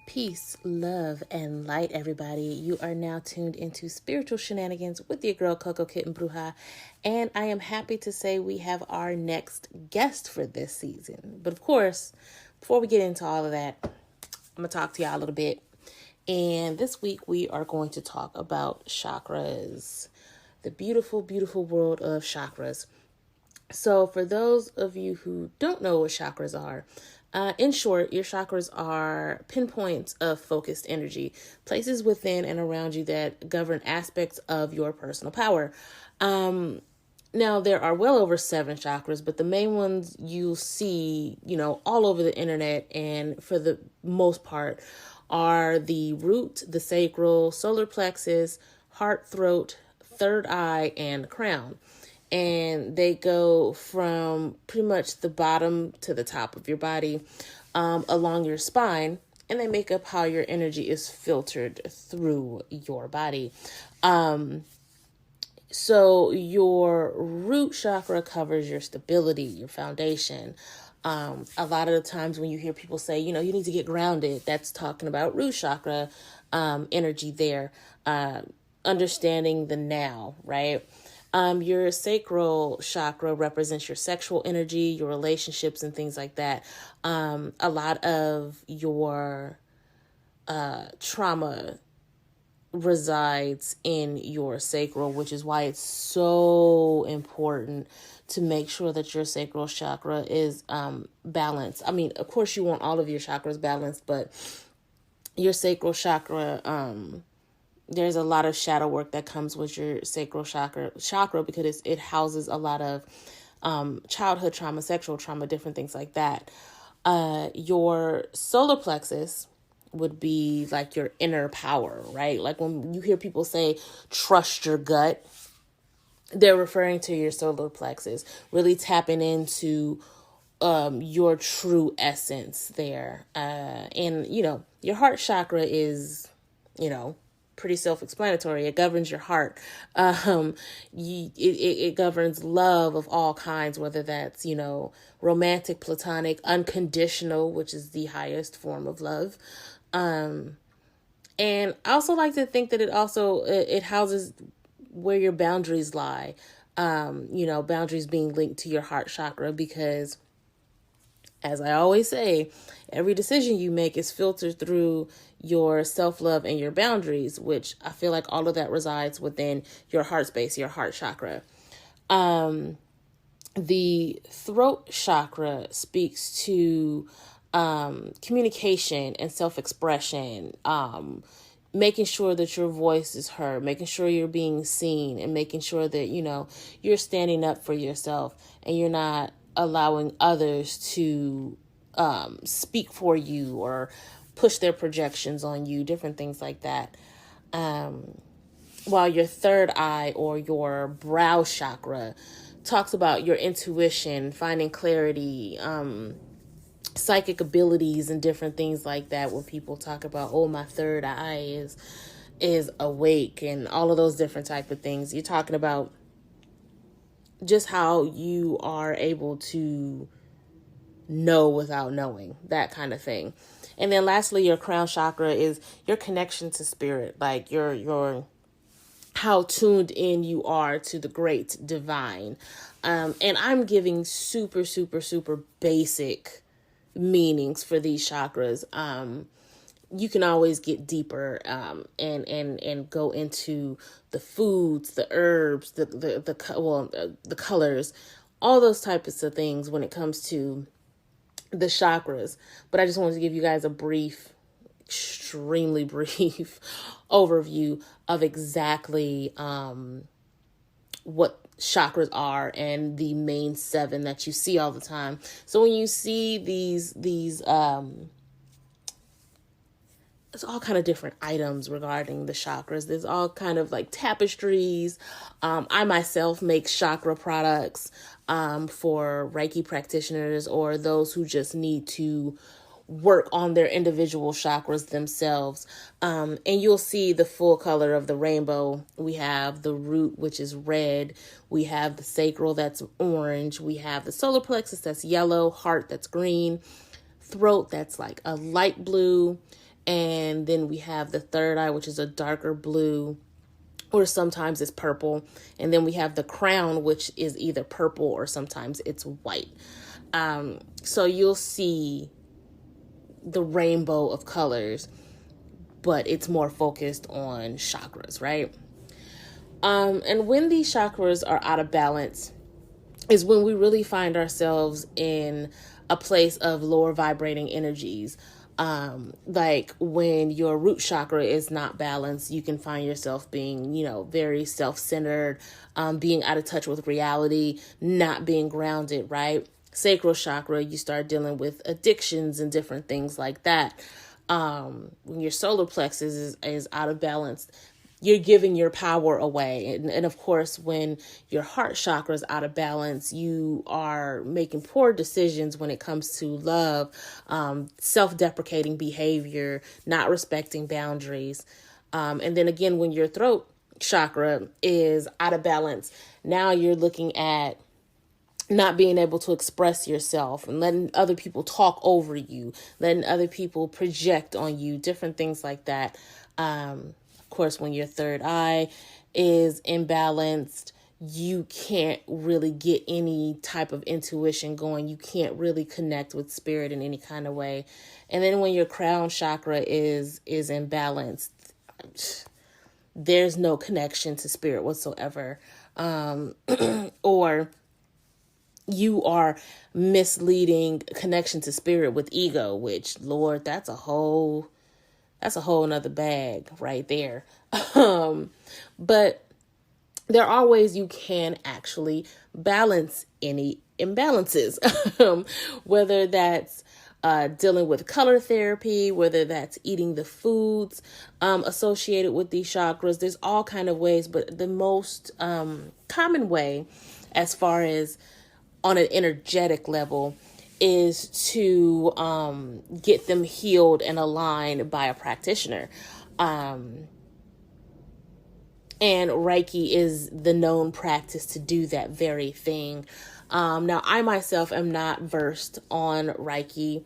Peace, love, and light, everybody. You are now tuned into Spiritual Shenanigans with your girl, Coco Kitten Bruja. And I am happy to say we have our next guest for this season. But of course, before we get into all of that, I'm going to talk to y'all a little bit. And this week we are going to talk about chakras, the beautiful, beautiful world of chakras. So for those of you who don't know what chakras are, in short, your chakras are pinpoints of focused energy, places within and around you that govern aspects of your personal power. Now, there are well over 7 chakras, but the main ones you'll see, all over the internet and for the most part are the root, the sacral, solar plexus, heart, throat, third eye, and crown. And they go from pretty much the bottom to the top of your body, along your spine, and they make up how your energy is filtered through your body. So your root chakra covers your stability, your foundation. A lot of the times when you hear people say, you need to get grounded, that's talking about root chakra energy there, understanding the now, right? Your sacral chakra represents your sexual energy, your relationships, and things like that. A lot of your trauma resides in your sacral, which is why it's so important to make sure that your sacral chakra is balanced. I mean, of course, you want all of your chakras balanced, but your sacral chakra, there's a lot of shadow work that comes with your sacral chakra because it houses a lot of childhood trauma, sexual trauma, different things like that. Your solar plexus would be like your inner power, right? Like when you hear people say, trust your gut, they're referring to your solar plexus, really tapping into your true essence there. And, your heart chakra is, pretty self-explanatory. It governs your heart. It governs love of all kinds, whether that's, romantic, platonic, unconditional, which is the highest form of love. And I also like to think that it houses where your boundaries lie. Boundaries being linked to your heart chakra, because as I always say, every decision you make is filtered through your self-love and your boundaries, which I feel like all of that resides within your heart space, your heart chakra. The throat chakra speaks to communication and self-expression, making sure that your voice is heard, making sure you're being seen, and making sure that, you're standing up for yourself and you're not allowing others to speak for you or push their projections on you, different things like that. While your third eye or your brow chakra talks about your intuition, finding clarity, psychic abilities, and different things like that. When people talk about, my third eye is awake, and all of those different type of things, you're talking about just how you are able to know without knowing, that kind of thing. And then lastly, your crown chakra is your connection to spirit, like your how tuned in you are to the great divine. And I'm giving super, super, super basic meanings for these chakras. You can always get deeper and go into the foods, the herbs, the colors, all those types of things when it comes to the chakras. But I just wanted to give you guys a extremely brief overview of exactly what chakras are and the main 7 that you see all the time. So when you see these it's all kind of different items regarding the chakras. There's all kind of like tapestries. I myself make chakra products for Reiki practitioners or those who just need to work on their individual chakras themselves. And you'll see the full color of the rainbow. We have the root, which is red. We have the sacral, that's orange. We have the solar plexus, that's yellow. Heart, that's green. Throat, that's like a light blue. And then we have the third eye, which is a darker blue, or sometimes it's purple. And then we have the crown, which is either purple or sometimes it's white. So you'll see the rainbow of colors, but it's more focused on chakras, right? And when these chakras are out of balance is when we really find ourselves in a place of lower vibrating energies. Like when your root chakra is not balanced, you can find yourself being, very self-centered, being out of touch with reality, not being grounded, right? Sacral chakra, you start dealing with addictions and different things like that. When your solar plexus is out of balance, you're giving your power away. And of course, when your heart chakra is out of balance, you are making poor decisions when it comes to love, self-deprecating behavior, not respecting boundaries. And then again, when your throat chakra is out of balance, now you're looking at not being able to express yourself and letting other people talk over you, letting other people project on you, different things like that. Of course, when your third eye is imbalanced, you can't really get any type of intuition going. You can't really connect with spirit in any kind of way. And then when your crown chakra is imbalanced, there's no connection to spirit whatsoever. Or you are misleading connection to spirit with ego, which, Lord, that's a whole nother bag right there. But there are ways you can actually balance any imbalances, whether that's dealing with color therapy, whether that's eating the foods associated with these chakras. There's all kind of ways, but the most common way, as far as on an energetic level, is to get them healed and aligned by a practitioner. And Reiki is the known practice to do that very thing. Now, I myself am not versed on Reiki,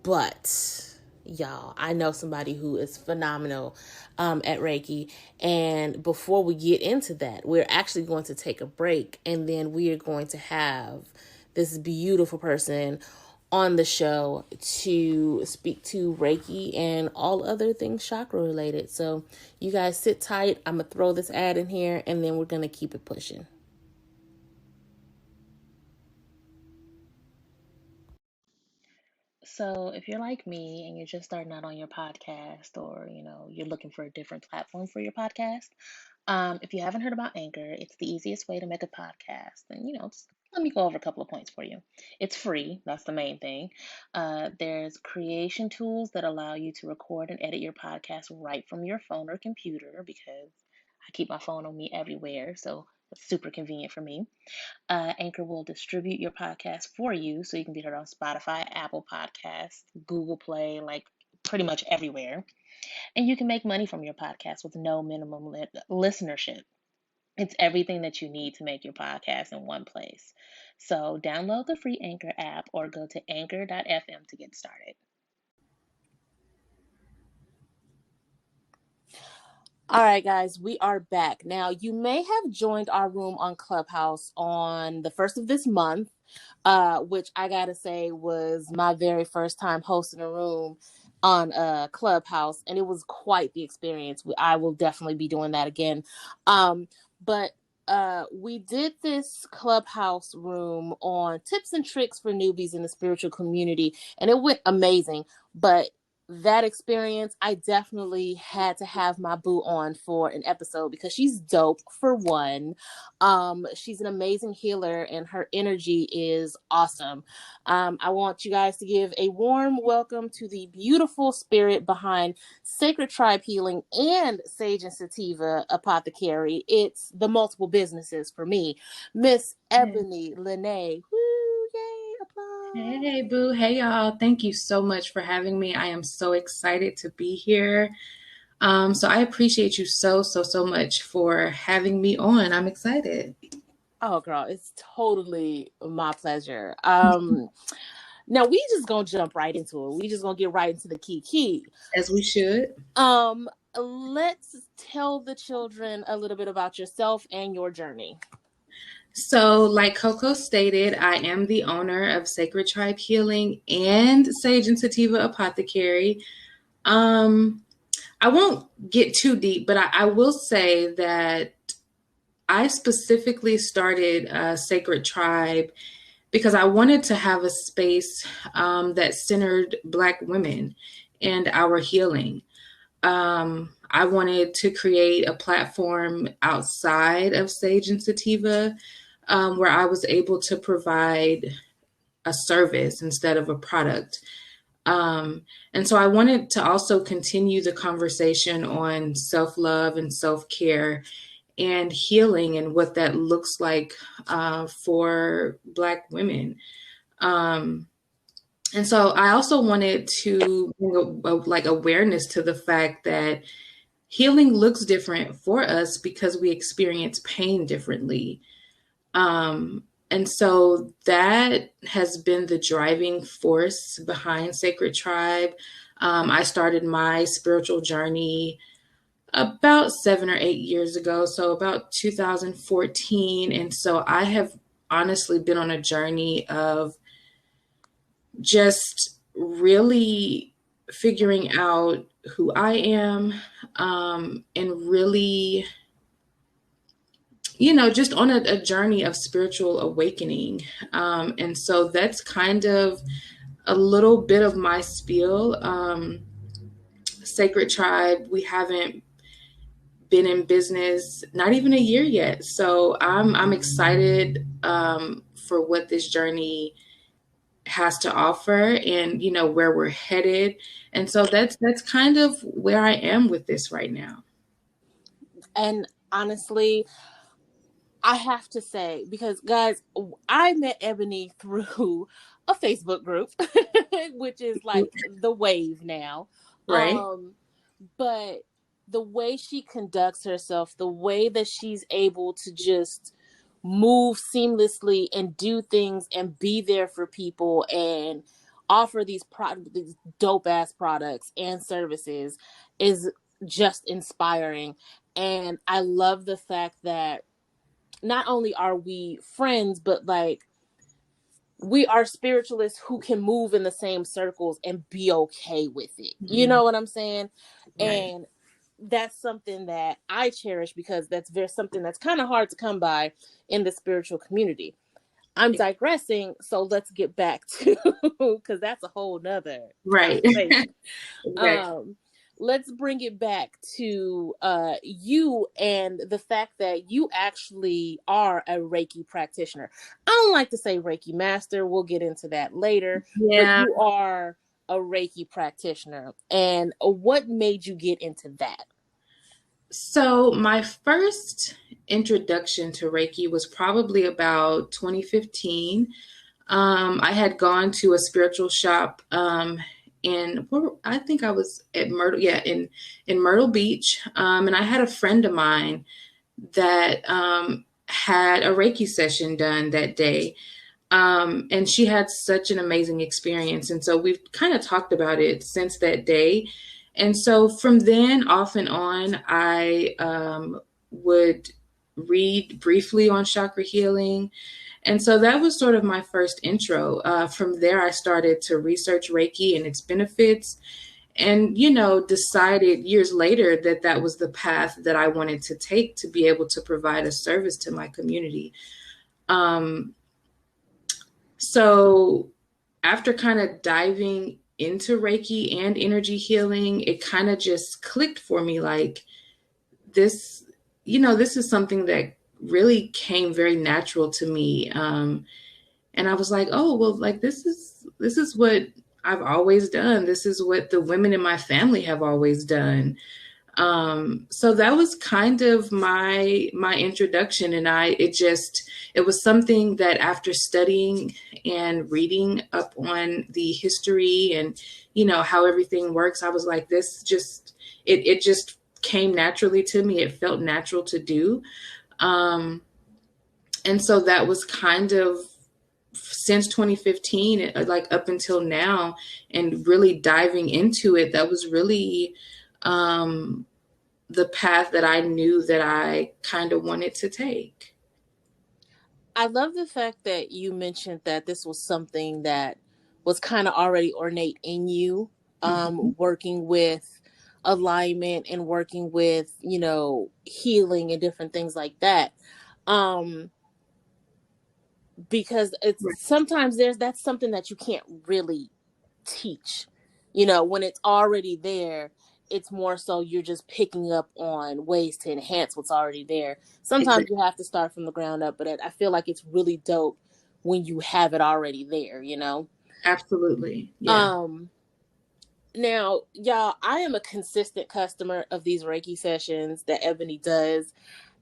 but y'all, I know somebody who is phenomenal at Reiki. And before we get into that, we're actually going to take a break, and then we are going to have this beautiful person on the show to speak to Reiki and all other things chakra related. So you guys sit tight. I'm going to throw this ad in here, and then we're going to keep it pushing. So if you're like me and you're just starting out on your podcast, or, you're looking for a different platform for your podcast, if you haven't heard about Anchor, it's the easiest way to make a podcast. And, just let me go over a couple of points for you. It's free. That's the main thing. There's creation tools that allow you to record and edit your podcast right from your phone or computer, because I keep my phone on me everywhere. So it's super convenient for me. Anchor will distribute your podcast for you, so you can be heard on Spotify, Apple Podcasts, Google Play, like pretty much everywhere. And you can make money from your podcast with no minimum listenership. It's everything that you need to make your podcast in one place. So download the free Anchor app or go to anchor.fm to get started. All right, guys, we are back. Now, you may have joined our room on Clubhouse on the 1st of this month, which I gotta say was my very first time hosting a room on Clubhouse, and it was quite the experience. I will definitely be doing that again. But we did this Clubhouse room on tips and tricks for newbies in the spiritual community, and it went amazing. But that experience, I definitely had to have my boo on for an episode, because she's dope, for one. She's an amazing healer, and her energy is awesome. I want you guys to give a warm welcome to the beautiful spirit behind Sacred Tribe Healing and Sage and Sativa Apothecary. It's the multiple businesses for me, Miss Ebony LaNae. Woo! Yay! Applause! Hey, boo. Hey, y'all. Thank you so much for having me. I am so excited to be here. So I appreciate you so much for having me on. I'm excited. Oh, girl, it's totally my pleasure. Now we just gonna jump right into it. We just gonna get right into the key. As we should. Let's tell the children a little bit about yourself and your journey. So, like Coco stated, I am the owner of Sacred Tribe Healing and Sage and Sativa Apothecary. I won't get too deep, but I will say that I specifically started Sacred Tribe because I wanted to have a space that centered Black women and our healing. I wanted to create a platform outside of Sage and Sativa where I was able to provide a service instead of a product. And so I wanted to also continue the conversation on self-love and self-care and healing and what that looks like for Black women. And so I also wanted to bring like awareness to the fact that healing looks different for us because we experience pain differently. And so that has been the driving force behind Sacred Tribe. I started my spiritual journey about 7 or 8 years ago, so about 2014. And so I have honestly been on a journey of just really figuring out who I am, and really, just on a journey of spiritual awakening. And so that's kind of a little bit of my spiel. Sacred Tribe, we haven't been in business not even a year yet. So I'm excited for what this journey has to offer and, where we're headed. And so that's kind of where I am with this right now. And honestly, I have to say, because guys, I met Ebony through a Facebook group, which is like the wave now. Right. But the way she conducts herself, the way that she's able to just move seamlessly and do things and be there for people and offer these dope ass products and services is just inspiring. And I love the fact that not only are we friends, but like we are spiritualists who can move in the same circles and be okay with it. Mm-hmm. You know what I'm saying? Right. And that's something that I cherish because that's something that's kind of hard to come by in the spiritual community. I'm digressing, so let's get back to, because that's a whole nother conversation. Right. Let's bring it back to you and the fact that you actually are a Reiki practitioner. I don't like to say Reiki master. We'll get into that later. Yeah. But you are a Reiki practitioner. And what made you get into that? So my first introduction to Reiki was probably about 2015. I had gone to a spiritual shop I think I was at Myrtle, in Myrtle Beach. And I had a friend of mine that had a Reiki session done that day. And she had such an amazing experience. And so we've kind of talked about it since that day. And so from then off and on, I would read briefly on chakra healing. And so that was sort of my first intro. From there, I started to research Reiki and its benefits and, decided years later that was the path that I wanted to take to be able to provide a service to my community. So after kind of diving into Reiki and energy healing, it kind of just clicked for me like this, this is something that really came very natural to me. And I was like, oh, well, like this is what I've always done. This is what the women in my family have always done. So that was kind of my introduction. And it was something that after studying and reading up on the history and, how everything works, I was like, it just came naturally to me. It felt natural to do. And so that was kind of since 2015, like up until now, and really diving into it, that was really the path that I knew that I kind of wanted to take. I love the fact that you mentioned that this was something that was kind of already ornate in you, Mhm. working with alignment and working with, healing and different things like that. Um, because it's Right. sometimes that's something that you can't really teach. When it's already there, it's more so you're just picking up on ways to enhance what's already there. Sometimes Exactly. you have to start from the ground up, but I feel like it's really dope when you have it already there. Absolutely. Yeah. Um Now, y'all, I am a consistent customer of these Reiki sessions that Ebony does.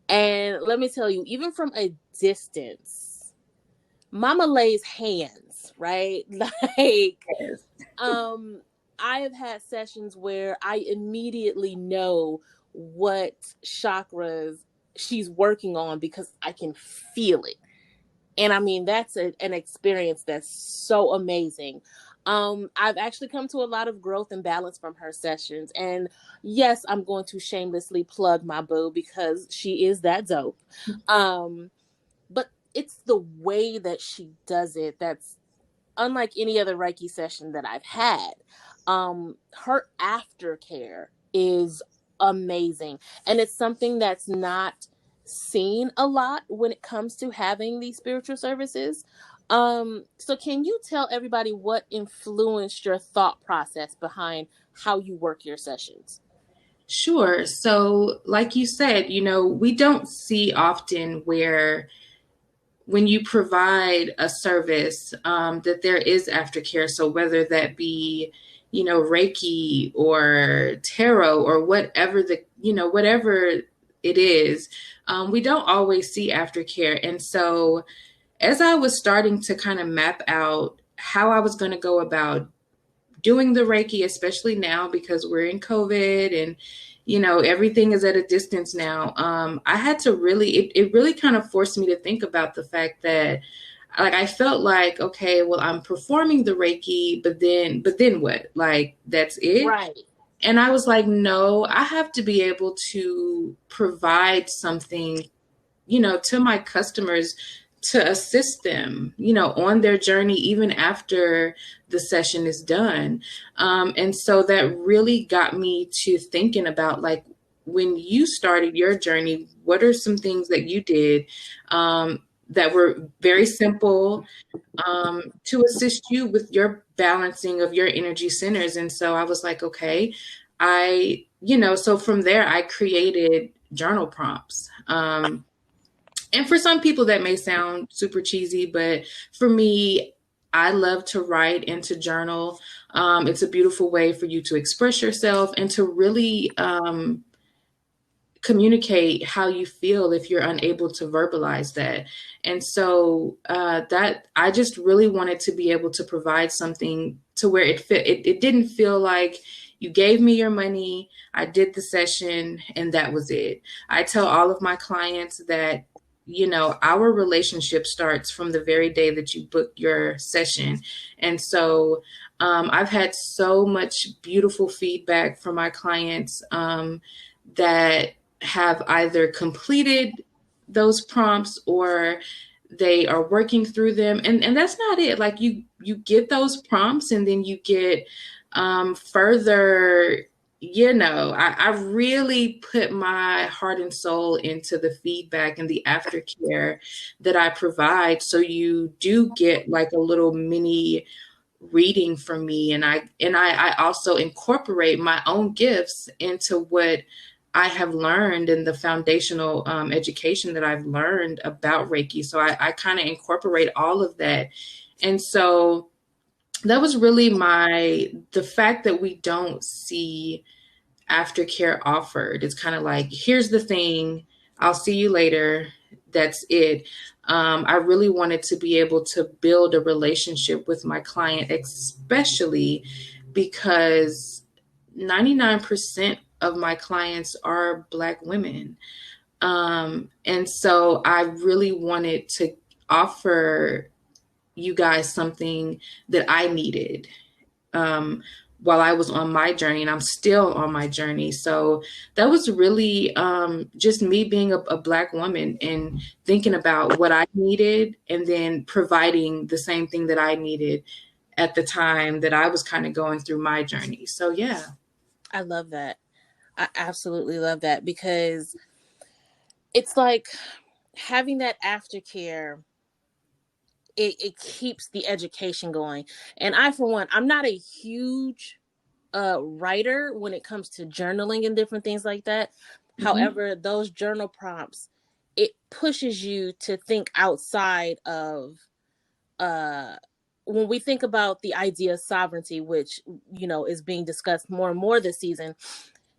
And let me tell you, even from a distance, Mama lays hands, right? Like, Yes. um, I have had sessions where I immediately know what chakras she's working on because I can feel it. And I mean, that's an experience that's so amazing. I've actually come to a lot of growth and balance from her sessions. And yes, I'm going to shamelessly plug my boo because she is that dope. Um, but it's the way that she does it that's unlike any other Reiki session that I've had. Her aftercare is amazing, and it's something that's not seen a lot when it comes to having these spiritual services. So can you tell everybody what influenced your thought process behind how you work your sessions? Sure. So, like you said, we don't see often where when you provide a service, that there is aftercare. So whether that be, Reiki or tarot or whatever it is, we don't always see aftercare. And so as I was starting to kind of map out how I was going to go about doing the Reiki, especially now because we're in COVID and everything is at a distance now. I had to it really kind of forced me to think about the fact that, like, I felt like, okay, well, I'm performing the Reiki, but then what? Like, that's it. Right. And I was like, no, I have to be able to provide something, to my customers, to assist them, on their journey, even after the session is done. And so that really got me to thinking about, like, when you started your journey, what are some things that you did, that were very simple, to assist you with your balancing of your energy centers? And so I was like, okay, so from there, I created journal prompts. And for some people that may sound super cheesy, but for me, I love to write and to journal. It's a beautiful way for you to express yourself and to really communicate how you feel if you're unable to verbalize that. And so that I just really wanted to be able to provide something to where it fit. It didn't feel like you gave me your money, I did the session, and that was it. I tell all of my clients that our relationship starts from the very day that you book your session. And so I've had so much beautiful feedback from my clients, that have either completed those prompts or they are working through them, and that's not it. Like, you get those prompts and then you get further. I really put my heart and soul into the feedback and the aftercare that I provide, so you do get like a little mini reading from me. And I also incorporate my own gifts into what I have learned in the foundational education that I've learned about Reiki. So I kind of incorporate all of that. And so that was really the fact that we don't see aftercare offered. It's kind of like, here's the thing, I'll see you later. That's it. I really wanted to be able to build a relationship with my client, especially because 99% of my clients are Black women. And so I really wanted to offer, you guys something that I needed while I was on my journey, and I'm still on my journey. So that was really just me being a Black woman and thinking about what I needed and then providing the same thing that I needed at the time that I was kind of going through my journey. So yeah. I love that. I absolutely love that, because it's like having that aftercare, it keeps the education going. And I, for one, I'm not a huge writer when it comes to journaling and different things like that. Mm-hmm. However, those journal prompts, it pushes you to think outside of when we think about the idea of sovereignty, which, you know, is being discussed more and more this season.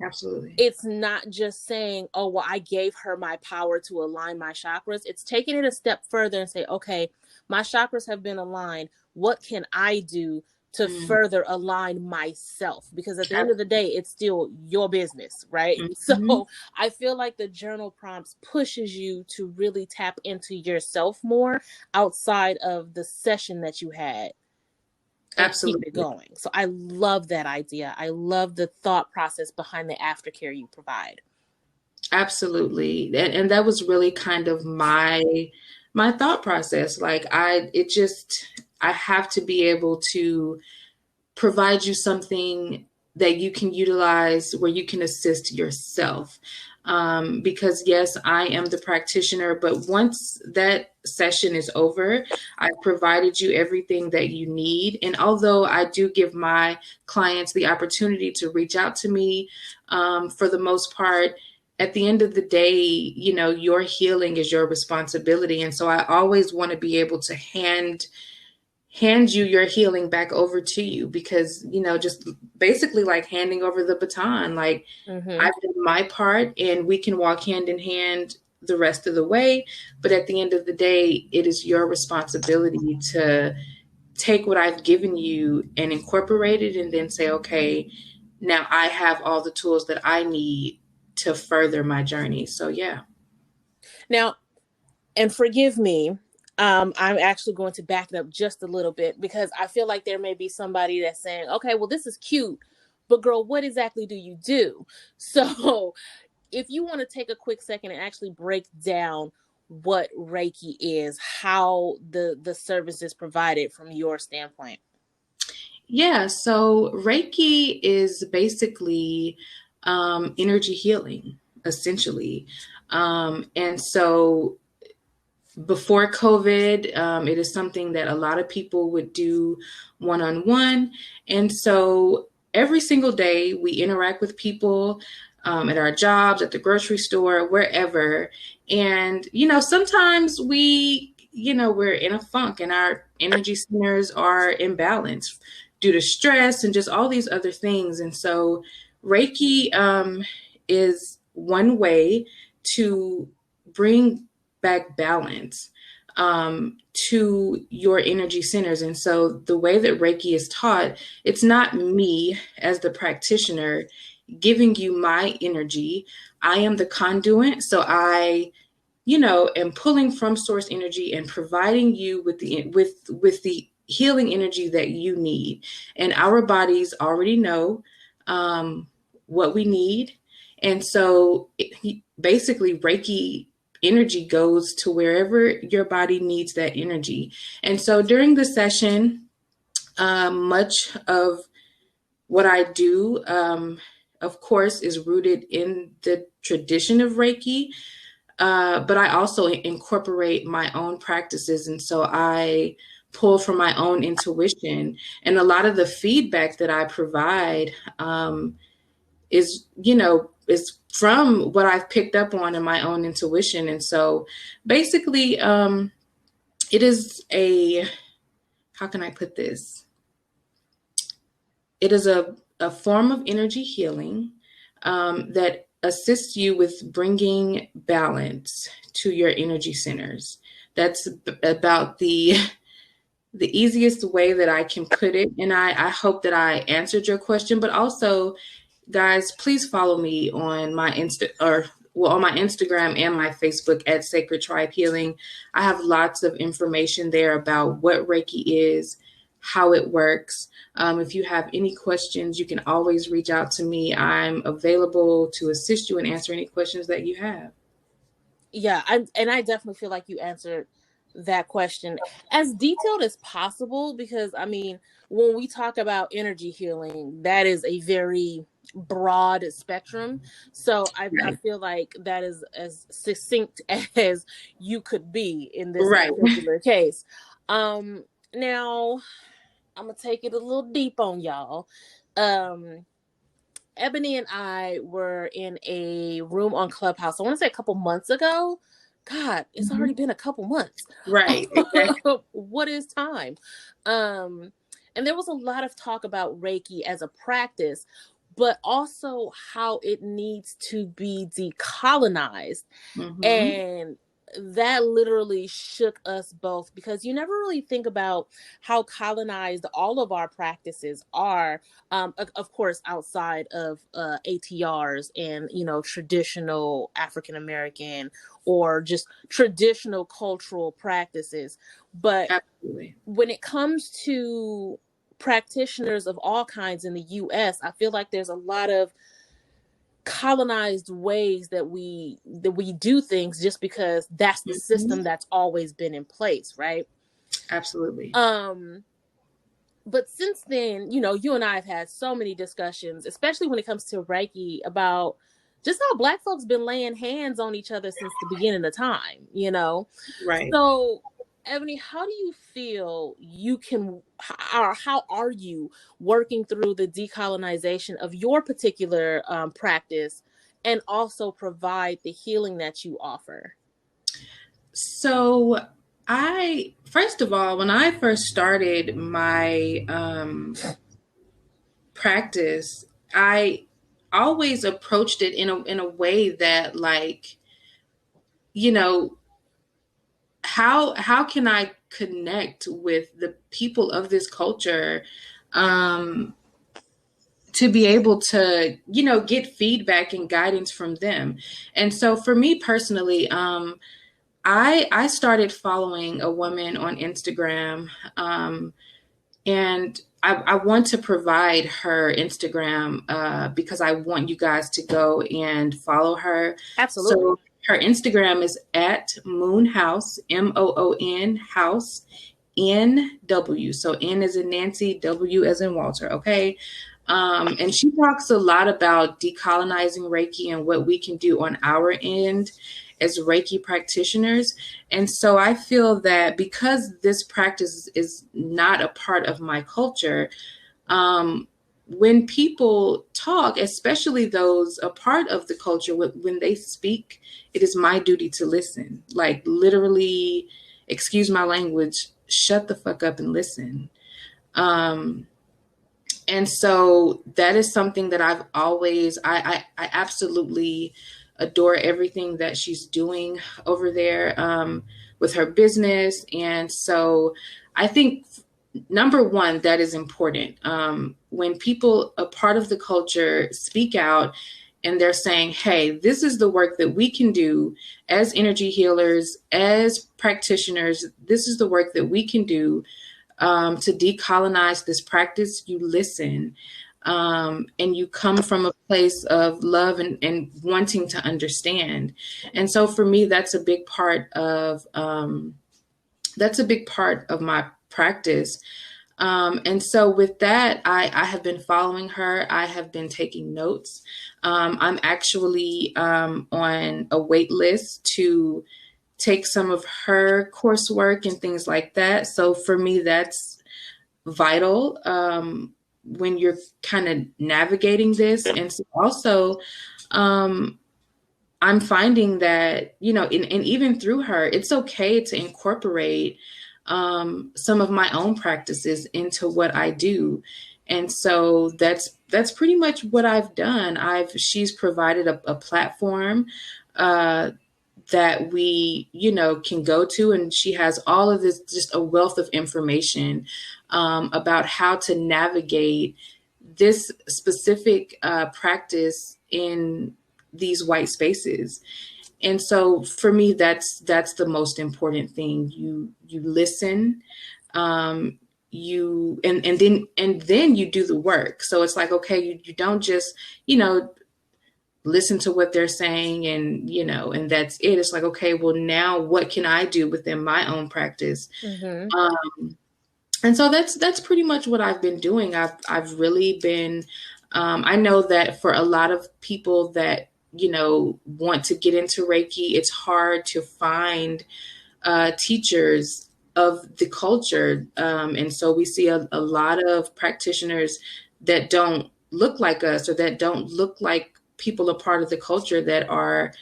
Absolutely. It's not just saying, oh, well, I gave her my power to align my chakras. It's taking it a step further and say, okay, my chakras have been aligned. What can I do to further align myself? Because at the end of the day, it's still your business, right? Mm-hmm. So I feel like the journal prompts pushes you to really tap into yourself more outside of the session that you had. Absolutely. Keep it going. So I love that idea. I love the thought process behind the aftercare you provide. Absolutely. And that was really kind of my thought process. Like I have to be able to provide you something that you can utilize where you can assist yourself. Because yes, I am the practitioner, but once that session is over, I've provided you everything that you need. And although I do give my clients the opportunity to reach out to me, for the most part, at the end of the day, you know, your healing is your responsibility. And so I always want to be able to hand you your healing back over to you, because, you know, just basically like handing over the baton, like I've done my part and we can walk hand in hand the rest of the way. But at the end of the day, it is your responsibility to take what I've given you and incorporate it and then say, okay, now I have all the tools that I need to further my journey. So yeah. Now, and forgive me, I'm actually going to back it up just a little bit, because I feel like there may be somebody that's saying, okay, well, this is cute, but girl, what exactly do you do? So if you want to take a quick second and actually break down what Reiki is, how the service is provided from your standpoint. Yeah, so Reiki is basically energy healing, essentially. And so before COVID, it is something that a lot of people would do one-on-one. And so every single day we interact with people at our jobs, at the grocery store, wherever. And, you know, sometimes we're in a funk and our energy centers are imbalanced due to stress and just all these other things. And so Reiki is one way to bring back balance to your energy centers. And so the way that Reiki is taught, it's not me as the practitioner giving you my energy. I am the conduit. So I, am pulling from source energy and providing you with the healing energy that you need. And our bodies already know what we need. And so basically Reiki energy goes to wherever your body needs that energy. And so during the session, much of what I do, of course, is rooted in the tradition of Reiki, but I also incorporate my own practices. And so I pull from my own intuition. And a lot of the feedback that I provide is from what I've picked up on in my own intuition. And so basically, it is how can I put this? It is a form of energy healing that assists you with bringing balance to your energy centers. That's about the easiest way that I can put it. And I hope that I answered your question, but also, guys, please follow me on my on my Instagram and my Facebook at Sacred Tribe Healing. I have lots of information there about what Reiki is, how it works. If you have any questions, you can always reach out to me. I'm available to assist you and answer any questions that you have. Yeah, I definitely feel like you answered that question as detailed as possible, because I mean, when we talk about energy healing, that is a very broad spectrum. So I feel like that is as succinct as you could be in this Right. particular case. Now I'm gonna take it a little deep on y'all. Ebony and I were in a room on Clubhouse, I want to say a couple months ago. God, it's already been a couple months. Right. Exactly. What is time? And there was a lot of talk about Reiki as a practice, but also how it needs to be decolonized. And that literally shook us both, because you never really think about how colonized all of our practices are, of course outside of ATRs and, you know, traditional African American or just traditional cultural practices. But Absolutely. when it comes to practitioners of all kinds in the US, I feel like there's a lot of colonized ways that we do things just because that's the system that's always been in place, right? Absolutely. But since then, you know, you and I have had so many discussions, especially when it comes to Reiki, about just how Black folks been laying hands on each other since the beginning of time, you know? Right. So Ebony, how do you feel you can, or how are you working through the decolonization of your particular practice and also provide the healing that you offer? So first of all, when I first started my practice, I always approached it in a way that, like, you know, how can I connect with the people of this culture to be able to, you know, get feedback and guidance from them. And so for me personally, I started following a woman on Instagram, and I want to provide her Instagram because I want you guys to go and follow her. Absolutely. So her Instagram is at Moon House, MOON House, NW. So N as in Nancy, W as in Walter. Okay. And she talks a lot about decolonizing Reiki and what we can do on our end as Reiki practitioners. And so I feel that because this practice is not a part of my culture, when people talk, especially those a part of the culture, when they speak, it is my duty to listen. Like, literally, excuse my language, shut the fuck up and listen. And so that is something that I've always, I absolutely adore everything that she's doing over there with her business. And so I think, number one, that is important. When people, a part of the culture, speak out and they're saying, hey, this is the work that we can do as energy healers, as practitioners, this is the work that we can do to decolonize this practice, you listen. And you come from a place of love and wanting to understand. And so for me, that's a big part of my practice. And so with that, I have been following her. I have been taking notes. I'm actually on a wait list to take some of her coursework and things like that. So for me, that's vital when you're kind of navigating this. And so also, I'm finding that, you know, and even through her, it's okay to incorporate some of my own practices into what I do. And so that's pretty much what I've done. She's provided a platform that we, you know, can go to. And she has all of this, just a wealth of information about how to navigate this specific practice in these white spaces. And so for me, that's the most important thing. You listen, you and then you do the work. So it's like, okay, you don't just, listen to what they're saying and, and that's it. It's like, okay, well, now what can I do within my own practice? And so that's pretty much what I've been doing. I've really been, I know that for a lot of people that, want to get into Reiki, it's hard to find teachers of the culture. And so we see a lot of practitioners that don't look like us or that don't look like people a part of the culture that are,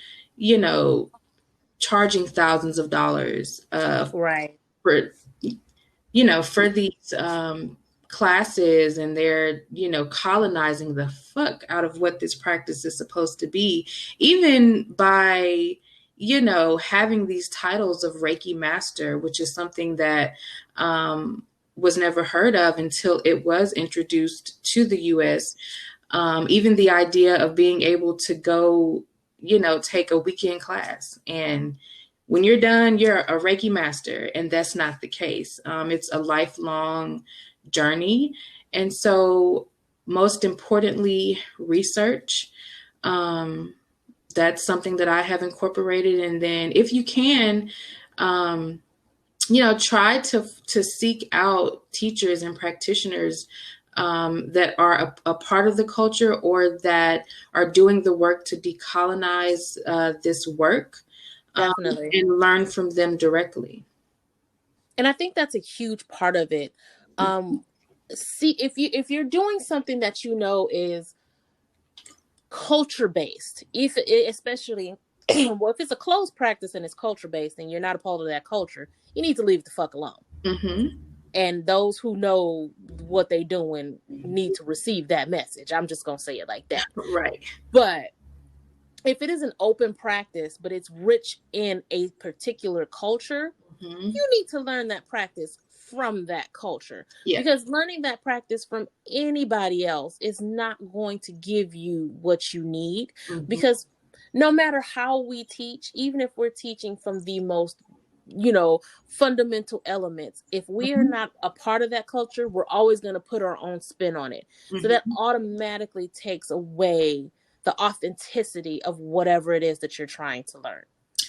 charging thousands of dollars Right. for, for these classes, and they're, colonizing the fuck out of what this practice is supposed to be, even by, having these titles of Reiki Master, which is something that was never heard of until it was introduced to the US. Even the idea of being able to go, take a weekend class, and when you're done, you're a Reiki Master, and that's not the case. It's a lifelong journey. And so most importantly, research. That's something that I have incorporated. And then if you can, try to seek out teachers and practitioners that are a part of the culture or that are doing the work to decolonize this work. Definitely. And learn from them directly. And I think that's a huge part of it. See, if you're doing something that is culture based, especially well, if it's a closed practice and it's culture based and you're not a part of that culture, you need to leave the fuck alone. And those who know what they're doing need to receive that message. I'm just gonna say it like that. Right. But if it is an open practice, but it's rich in a particular culture, you need to learn that practice from that culture. Yeah. Because learning that practice from anybody else is not going to give you what you need. Because no matter how we teach, even if we're teaching from the most, fundamental elements, if we are not a part of that culture, we're always going to put our own spin on it. So that automatically takes away the authenticity of whatever it is that you're trying to learn.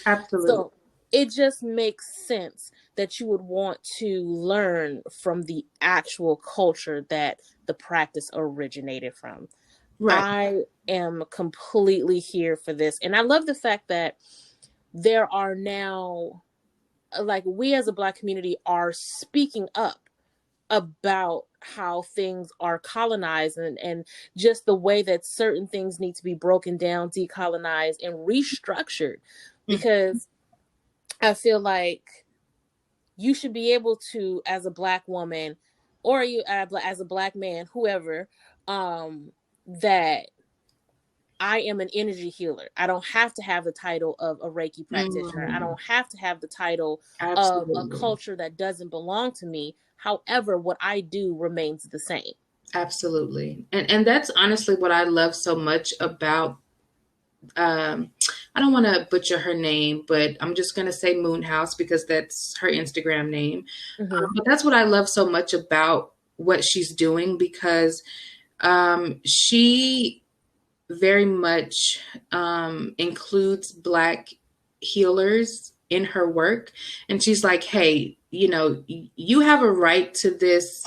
Absolutely. So it just makes sense that you would want to learn from the actual culture that the practice originated from. Right. I am completely here for this. And I love the fact that there are now, like, we as a Black community are speaking up about how things are colonized and just the way that certain things need to be broken down, decolonized, and restructured. Because I feel like you should be able to, as a Black woman, or you as a Black man, whoever, that I am an energy healer. I don't have to have the title of a Reiki practitioner. I don't have to have the title of a culture that doesn't belong to me. However, what I do remains the same. Absolutely. And that's honestly what I love so much about, I don't want to butcher her name, but I'm just going to say Moonhouse because that's her Instagram name. But that's what I love so much about what she's doing, because she very much includes Black healers in her work. And she's like, hey, you have a right to this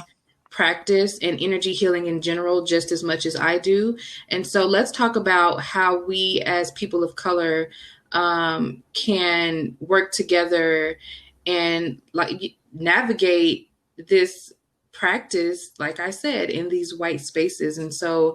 practice and energy healing in general just as much as I do. And so let's talk about how we as people of color can work together and like navigate this practice, like I said, in these white spaces. And so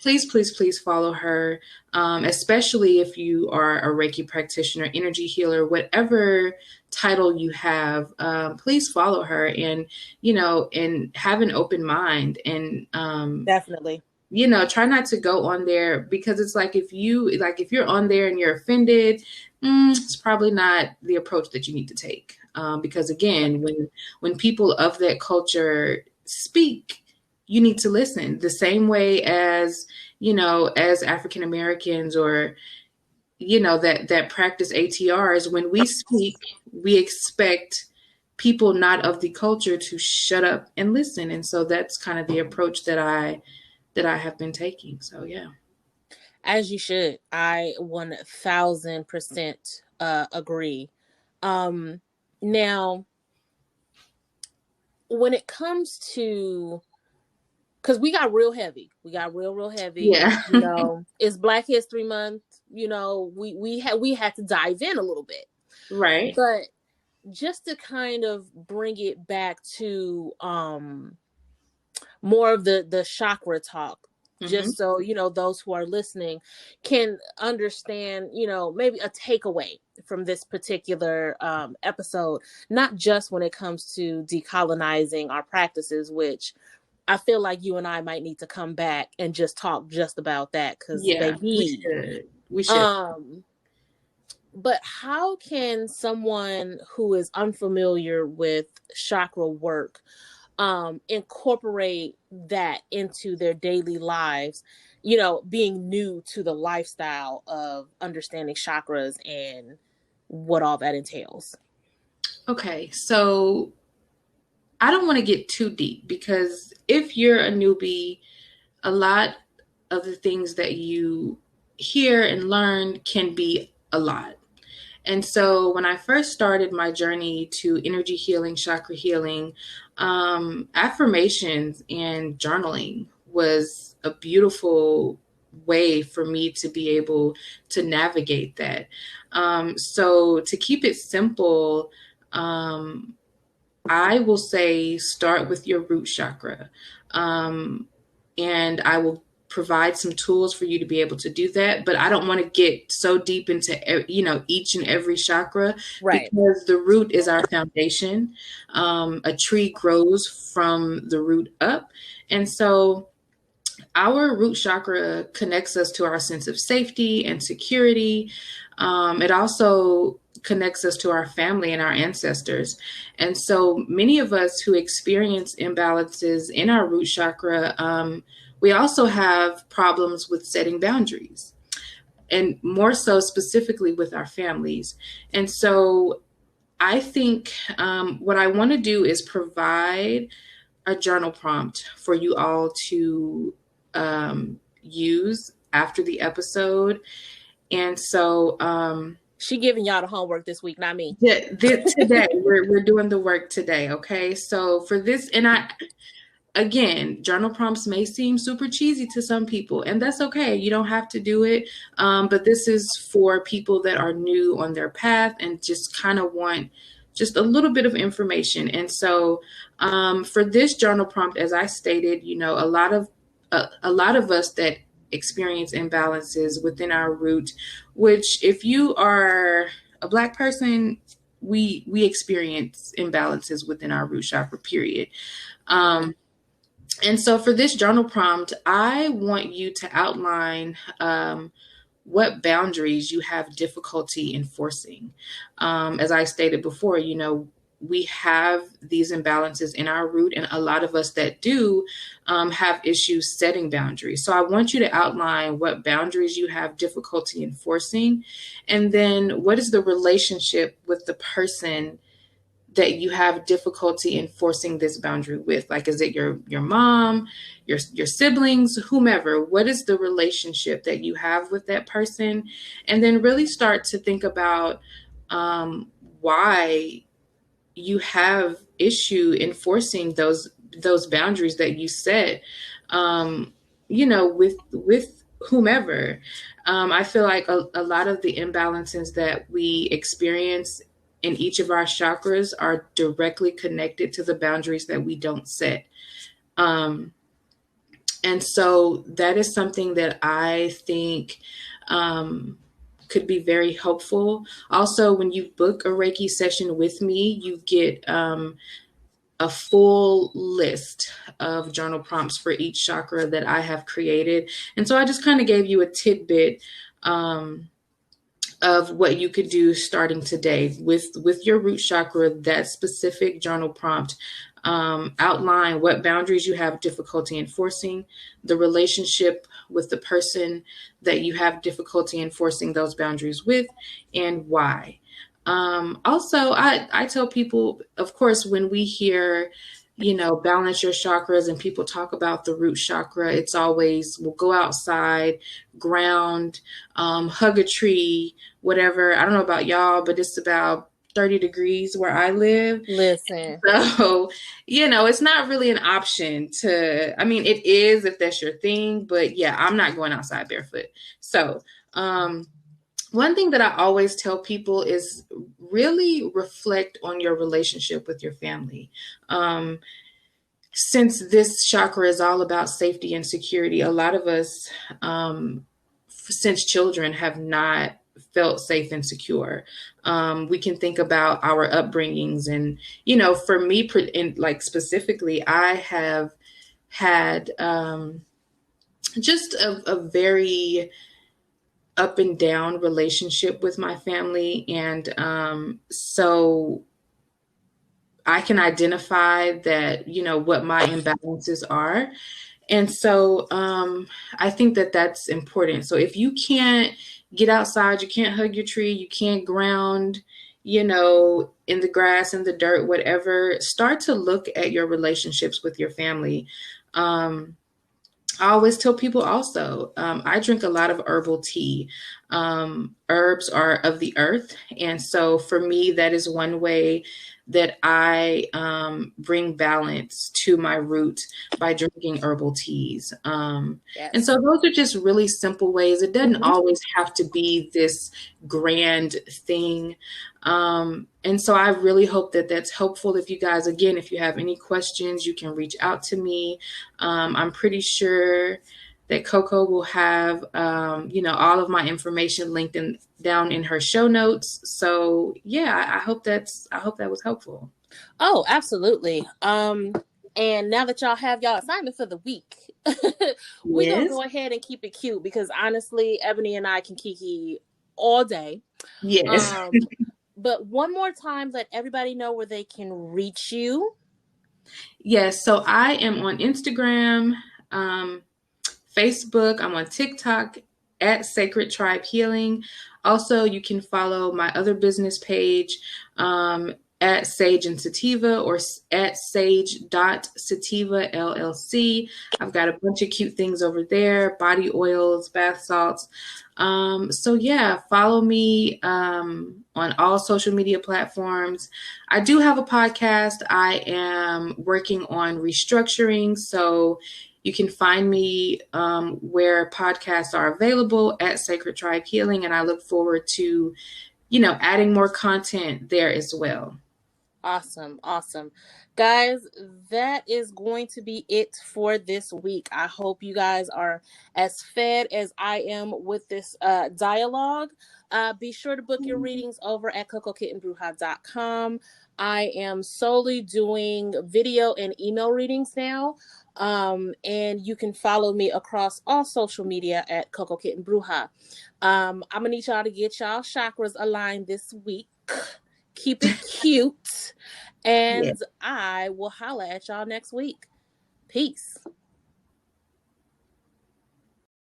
please, please, please follow her, especially if you are a Reiki practitioner, energy healer, whatever title you have. Please follow her and, and have an open mind and definitely, try not to go on there, because it's like if you're on there and you're offended, it's probably not the approach that you need to take. Because again, when people of that culture speak, you need to listen the same way as, as African Americans or, that practice ATRs, when we speak, we expect people not of the culture to shut up and listen. And so that's kind of the approach that I have been taking. So yeah. As you should. I 1000% agree. Now, when it comes to, because we got real heavy. We got real heavy. Yeah. It's Black History Month. We had to dive in a little bit. Right. But just to kind of bring it back to more of the chakra talk, just so those who are listening can understand, maybe a takeaway from this particular episode, not just when it comes to decolonizing our practices, which I feel like you and I might need to come back and just talk just about that, because baby, we should. But how can someone who is unfamiliar with chakra work incorporate that into their daily lives, being new to the lifestyle of understanding chakras and what all that entails? Okay, so I don't want to get too deep, because if you're a newbie, a lot of the things that you hear and learn can be a lot. And so when I first started my journey to energy healing, chakra healing, affirmations and journaling was a beautiful way for me to be able to navigate that. So to keep it simple, I will say start with your root chakra. And I will provide some tools for you to be able to do that. But I don't want to get so deep into, each and every chakra, right? Because the root is our foundation. A tree grows from the root up. And so our root chakra connects us to our sense of safety and security. It also connects us to our family and our ancestors. And so many of us who experience imbalances in our root chakra, we also have problems with setting boundaries, and more so specifically with our families. And so I think what I want to do is provide a journal prompt for you all to use after the episode. And so she giving y'all the homework this week, not me. Today we're doing the work today. Okay. So for this, and again, journal prompts may seem super cheesy to some people, and that's okay. You don't have to do it. But this is for people that are new on their path and just kind of want just a little bit of information. And so for this journal prompt, as I stated, a lot of us that experience imbalances within our root, which if you are a Black person, we experience imbalances within our root chakra, period. And so for this journal prompt, I want you to outline what boundaries you have difficulty enforcing. As I stated before, we have these imbalances in our root, and a lot of us that do have issues setting boundaries. So I want you to outline what boundaries you have difficulty enforcing, and then what is the relationship with the person that you have difficulty enforcing this boundary with. Like, is it your mom, your siblings, whomever? What is the relationship that you have with that person? And then really start to think about why you have issue enforcing those boundaries that you set, with whomever. I feel like a lot of the imbalances that we experience in each of our chakras are directly connected to the boundaries that we don't set. And so that is something that I think could be very helpful. Also, when you book a Reiki session with me, you get a full list of journal prompts for each chakra that I have created. And so I just kind of gave you a tidbit of what you could do starting today with your root chakra. That specific journal prompt outline what boundaries you have difficulty enforcing, the relationship with the person that you have difficulty enforcing those boundaries with, and why. Also, I tell people, of course, when we hear, balance your chakras and people talk about the root chakra, it's always, we'll go outside, ground, hug a tree, whatever. I don't know about y'all, but it's about 30 degrees where I live. Listen. So, it's not really an option it is if that's your thing, but yeah, I'm not going outside barefoot. So, one thing that I always tell people is really reflect on your relationship with your family. Since this chakra is all about safety and security, a lot of us, since children, have not felt safe and secure. We can think about our upbringings, and for me, specifically, I have had just a very up and down relationship with my family, and so I can identify that what my imbalances are. And so I think that that's important. So if you can't get outside, you can't hug your tree, you can't ground, in the grass, in the dirt, whatever, start to look at your relationships with your family. I always tell people also, I drink a lot of herbal tea. Herbs are of the earth. And so for me, that is one way that I bring balance to my root by drinking herbal teas. Yes. And so those are just really simple ways. It doesn't always have to be this grand thing. And so I really hope that that's helpful. If you guys, again, if you have any questions, you can reach out to me. I'm pretty sure that Coco will have, all of my information linked down in her show notes. So yeah, I hope that was helpful. Oh, absolutely. And now that y'all have y'all assignment for the week, we're going to go ahead and keep it cute, because honestly, Ebony and I can kiki all day. Yes. But one more time, let everybody know where they can reach you. Yes. So I am on Instagram, Facebook. I'm on TikTok at Sacred Tribe Healing. Also, you can follow my other business page at Sage and Sativa, or at sage.sativa LLC. I've got a bunch of cute things over there, body oils, bath salts. So yeah, follow me on all social media platforms. I do have a podcast. I am working on restructuring, so you can find me where podcasts are available at Sacred Tribe Healing, and I look forward to, adding more content there as well. Awesome. Guys, that is going to be it for this week. I hope you guys are as fed as I am with this dialogue. Be sure to book your readings over at cocokittenbruja.com. I am solely doing video and email readings now. And you can follow me across all social media at Coco Kitten Bruja. I'm gonna need y'all to get y'all chakras aligned this week. Keep it cute. And I will holla at y'all next week. Peace.